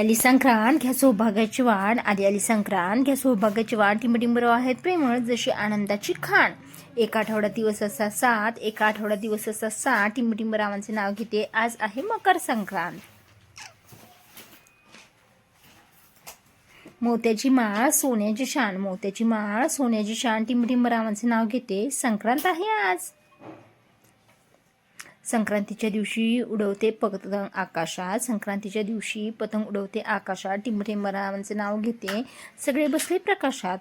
आली संक्रांत घ्या सौभाग्याची वाढ, आली संक्रांत घ्या सौभाग्याची वाढ, टिंबटिंबराव आहेत प्रेमळ जशी आनंदाची खाण. एका आठवडा दिवस असा 7, एका आठवडा दिवस असा 7, टिंबटिंबरावांचे नाव घेते. आज आहे मकर संक्रांत. मोत्याची माळ सोन्याची शान, मोत्याची माळ सोन्याची शान, टिंबटिंबरावांचे नाव घेते. संक्रांत आहे आज. संक्रांतीच्या दिवशी उडवते पतंग आकाशात, संक्रांतीच्या दिवशी पतंग उडवते आकाशात, टिंबटिंबरावांचे नाव घेते. सगळे बसले प्रकाशात.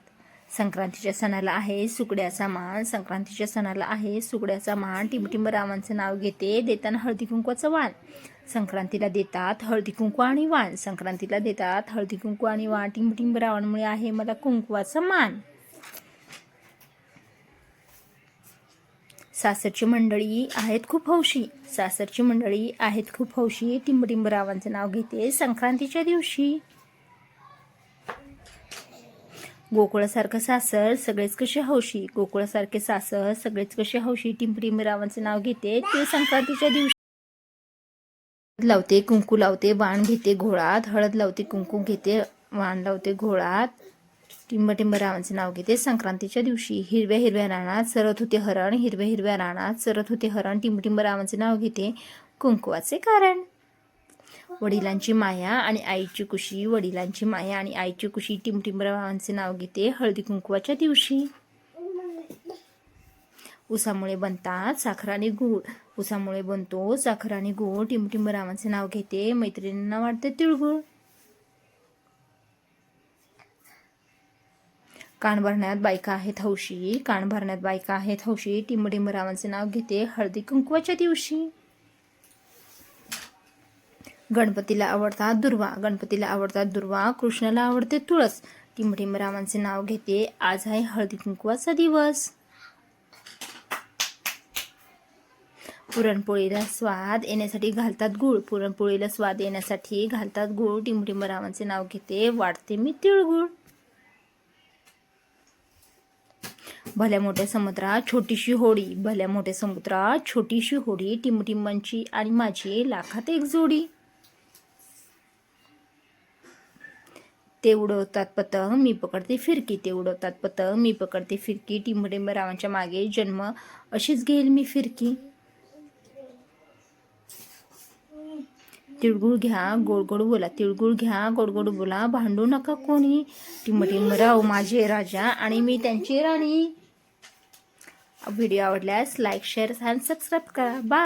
संक्रांतीच्या सणाला आहे सुकड्याचा मान, संक्रांतीच्या सणाला आहे सुकड्याचा मान, टिंबटिंबरावांचे नाव घेते. देताना हळदी कुंकवाचं वाण, संक्रांतीला देतात हळदी कुंकू आणि वाण, संक्रांतीला देतात हळदी कुंकू आणि वाण, टिंबटिंबरावांमुळे आहे मला कुंकवाचा मान. सासरची मंडळी आहेत खूप हौशी, सासरची मंडळी आहेत खूप हौशी, टिंबटिंबरावांचे नाव घेते. संक्रांतीच्या दिवशी गोकुळासारखं सासर सगळेच कसे हौशी, गोकुळासारखे सासर सगळेच कसे हौशी, टिंबटिंबरावांचे नाव घेते. ते संक्रांतीच्या दिवशी लावते कुंकू लावते वाण घेते घोळात, हळद लावते कुंकू घेते वाण लावते घोळात, टिंबटिंबरावांचे नाव घेते. संक्रांतीच्या दिवशी हिरव्या हिरव्या रानात सरत होते हरण, हिरव्या हिरव्या रानात सरत होते हरण, टिंबटिंबरावांचे नाव घेते. कुंकवाचे कारण. वडिलांची माया आणि आईची कुशी, वडिलांची माया आणि आईची कुशी, टिंबटिंबरावांचे नाव घेते. हळदी कुंकवाच्या दिवशी उसामुळे बनतात साखर आणि गूळ, उसामुळे बनतो साखर आणि गूळ, टिंबटिंबरावांचे नाव घेते. मैत्रिणींना वाटते तिळगुळ. कान भरण्यात बायका आहेत हौशी, कान भरण्यात बायका आहेत हौशी, टिंबटिंबरावांचे नाव घेते. हळदी कुंकवाच्या दिवशी गणपतीला आवडतात दुर्वा, गणपतीला आवडतात दुर्वा, कृष्णाला आवडते तुळस, टिंबटिंबरावांचे नाव घेते. आज आहे हळदी कुंकवाचा दिवस. पुरणपोळीला स्वाद येण्यासाठी घालतात गूळ, पुरणपोळीला स्वाद येण्यासाठी घालतात गूळ, टिंबटिंबरावांचे नाव घेते. वाटते मी तिळगुळ. भल्या मोठ्या समुद्रात छोटीशी होडी, भल्या मोठ्या समुद्रात छोटीशी होडी, टिंबटिंबांची आणि माझी लाखात एक जोडी. ते उडवतात पतंग मी पकडते फिरकी, ते उडवतात पतंग मी पकडते फिरकी, टिंबटिंबरावांच्या मागे जन्म अशीच घेईल मी फिरकी. तिळगुळ घ्या गोड गोड बोला, तिळगुळ घ्या गोड गोड बोला, भांडू नका कोणी, टिंबटिंबराव माझे राजा आणि मी त्यांची राणी. व्हिडिओ आवडल्यास लाईक शेअर आणि सबस्क्राईब करा. बाय.